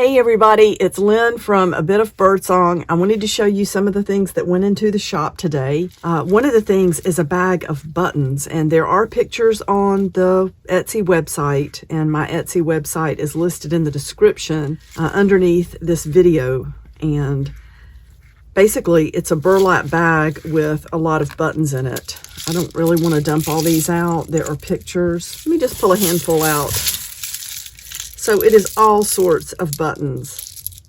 Hey everybody, it's Lynn from A Bit of Birdsong. I wanted to show you some of the things that went into the shop today. One of the things is a bag of buttons, and there are pictures on the Etsy website, and my Etsy website is listed in the description underneath this video. And basically it's a burlap bag with a lot of buttons in it. I don't really want to dump all these out. There are pictures. Let me just pull a handful out. So it is all sorts of buttons,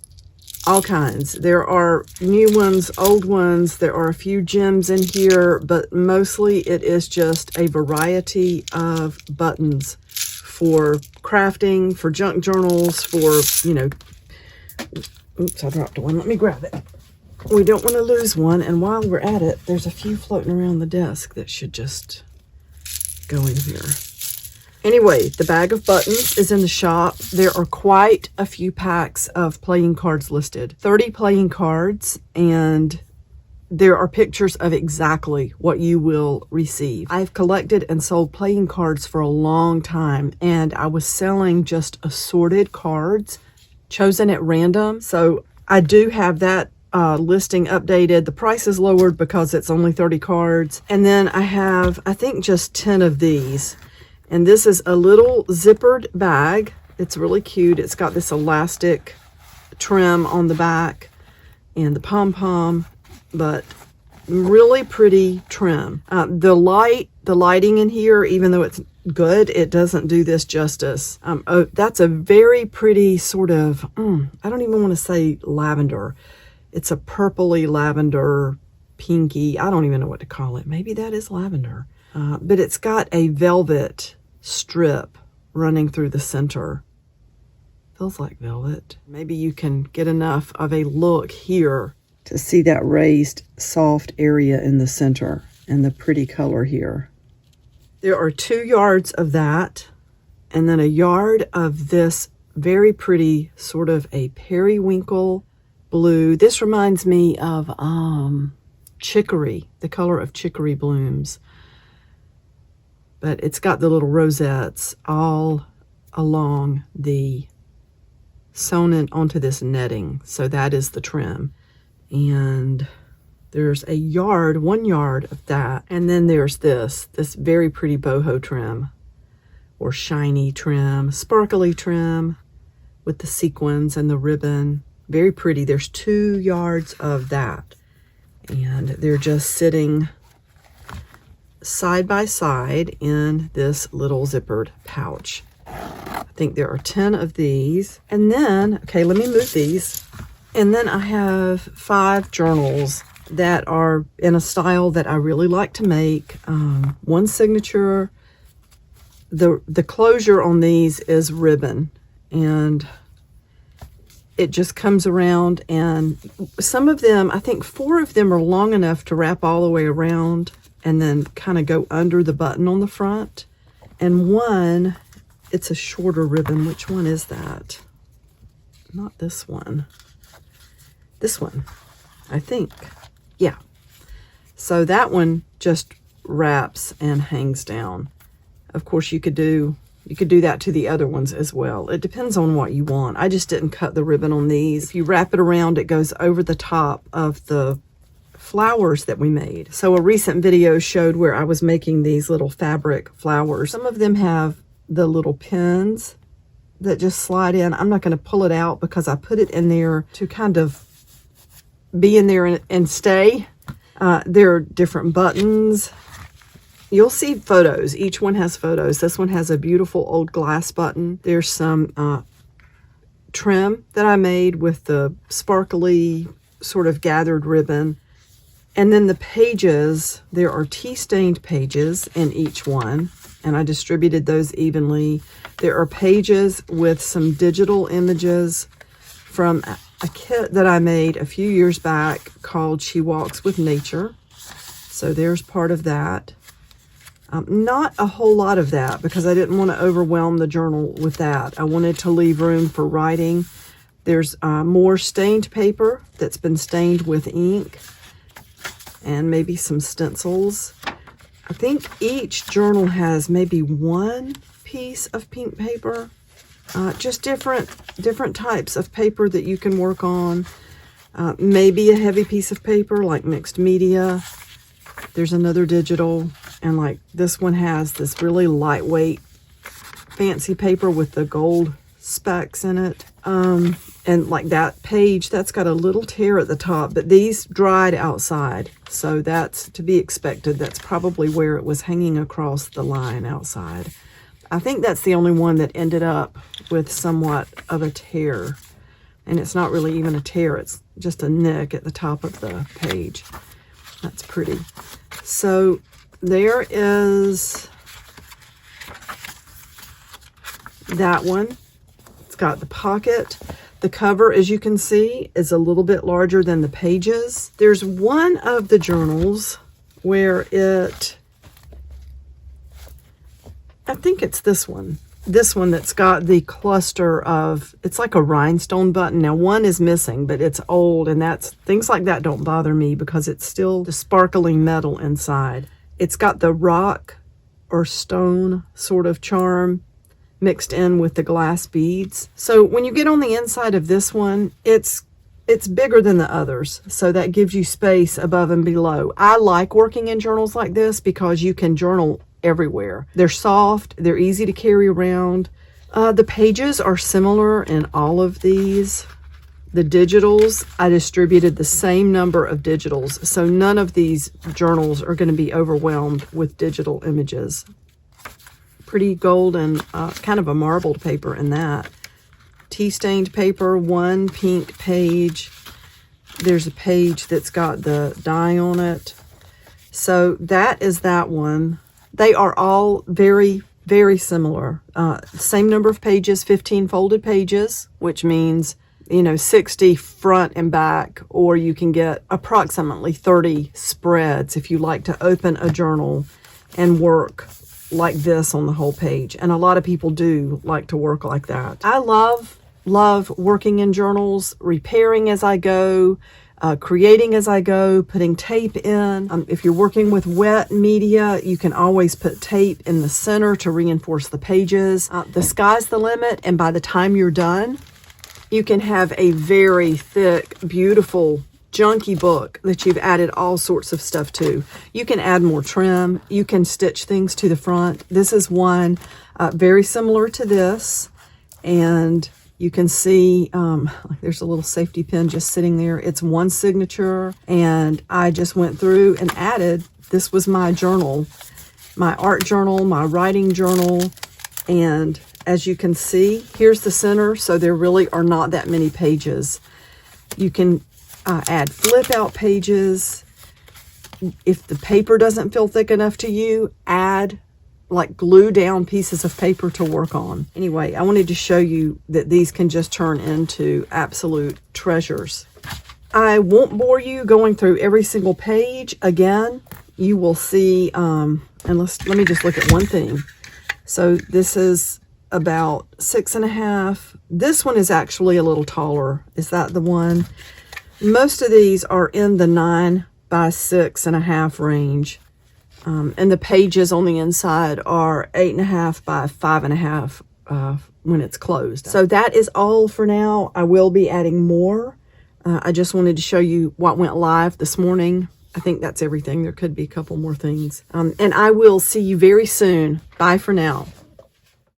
all kinds. There are new ones, old ones. There are a few gems in here, but mostly it is just a variety of buttons for crafting, for junk journals, for, you know, oops, I dropped one. Let me grab it. We don't want to lose one. And while we're at it, there's a few floating around the desk that should just go in here. Anyway, the bag of buttons is in the shop. There are quite a few packs of playing cards listed. 30 playing cards, and there are pictures of exactly what you will receive. I've collected and sold playing cards for a long time, and I was selling just assorted cards chosen at random. So I do have that listing updated. The price is lowered because it's only 30 cards. And then I have, I think, just 10 of these. And this is a little zippered bag. It's really cute. It's got this elastic trim on the back and the pom-pom, but really pretty trim. The lighting in here, even though it's good, it doesn't do this justice. Oh, that's a very pretty sort of, I don't even want to say lavender. It's a purpley lavender, pinky. I don't even know what to call it. Maybe that is lavender. But it's got a velvet strip running through the center. Feels like velvet. Maybe you can get enough of a look here to see that raised soft area in the center and the pretty color here. There are 2 yards of that, and then a yard of this very pretty sort of a periwinkle blue. This reminds me of chicory, the color of chicory blooms. But it's got the little rosettes all along the sewn in onto this netting. So that is the trim. And there's a yard, 1 yard of that. And then there's this very pretty boho trim or shiny trim, sparkly trim with the sequins and the ribbon. Very pretty. There's 2 yards of that. And they're just sitting side by side in this little zippered pouch. I think there are 10 of these. And then, okay, let me move these. And then I have 5 journals that are in a style that I really like to make. One signature, the closure on these is ribbon, and it just comes around, and some of them, I think 4 of them are long enough to wrap all the way around and then kind of go under the button on the front. And one, it's a shorter ribbon. Which one is that? Not this one. This one, I think. Yeah. So that one just wraps and hangs down. Of course, you could do that to the other ones as well. It depends on what you want. I just didn't cut the ribbon on these. If you wrap it around, it goes over the top of the flowers that we made. So a recent video showed where I was making these little fabric flowers. Some of them have the little pins that just slide in. I'm not going to pull it out because I put it in there to kind of be in there and stay. There are different buttons. You'll see photos. Each one has photos. This one has a beautiful old glass button. There's some trim that I made with the sparkly sort of gathered ribbon. And then the pages, there are tea-stained pages in each one, and I distributed those evenly. There are pages with some digital images from a kit that I made a few years back called She Walks with Nature. So there's part of that. Not a whole lot of that because I didn't want to overwhelm the journal with that. I wanted to leave room for writing. There's more stained paper that's been stained with ink, and maybe some stencils. I think each journal has maybe 1 piece of pink paper. just different types of paper that you can work on. Maybe a heavy piece of paper like mixed media. There's another digital, and like this one has this really lightweight fancy paper with the gold specks in it. And like that page, that's got a little tear at the top, but these dried outside, so that's to be expected. That's probably where it was hanging across the line outside. I think that's the only one that ended up with somewhat of a tear, and it's not really even a tear, it's just a nick at the top of the page. That's pretty. So there is that one. It's got the pocket. The cover, as you can see, is a little bit larger than the pages. There's one of the journals where I think it's this one that's got the cluster of, it's like a rhinestone button. Now one is missing, but it's old, and things like that don't bother me because it's still the sparkling metal inside. It's got the rock or stone sort of charm mixed in with the glass beads. So when you get on the inside of this one, it's bigger than the others, so that gives you space above and below. I like working in journals like this because you can journal everywhere. They're soft, they're easy to carry around. The pages are similar in all of these. The digitals, I distributed the same number of digitals, so none of these journals are going to be overwhelmed with digital images. Pretty gold and kind of a marbled paper in that. Tea-stained paper, one pink page. There's a page that's got the dye on it. So that is that one. They are all very, very similar. Same number of pages, 15 folded pages, which means, 60 front and back, or you can get approximately 30 spreads if you like to open a journal and work like this on the whole page. And a lot of people do like to work like that. I love working in journals, repairing as I go, creating as I go, putting tape in. If you're working with wet media, you can always put tape in the center to reinforce the pages. The sky's the limit, and by the time you're done, you can have a very thick, beautiful, junky book that you've added all sorts of stuff to. You can add more trim. You can stitch things to the front. This is one very similar to this, and you can see there's a little safety pin just sitting there. It's one signature, and I just went through and added, this was my journal, my art journal, my writing journal, and as you can see, here's the center, so there really are not that many pages. You can add flip out pages. If the paper doesn't feel thick enough to you, add like glue down pieces of paper to work on. Anyway, I wanted to show you that these can just turn into absolute treasures. I won't bore you going through every single page. Again, you will see, and let me just look at one thing. So this is about 6.5. This one is actually a little taller. Is that the one? Most of these are in the 9 by 6.5 range. And the pages on the inside are 8.5 by 5.5 when it's closed. So that is all for now. I will be adding more. I just wanted to show you what went live this morning. I think that's everything. There could be a couple more things. And I will see you very soon. Bye for now.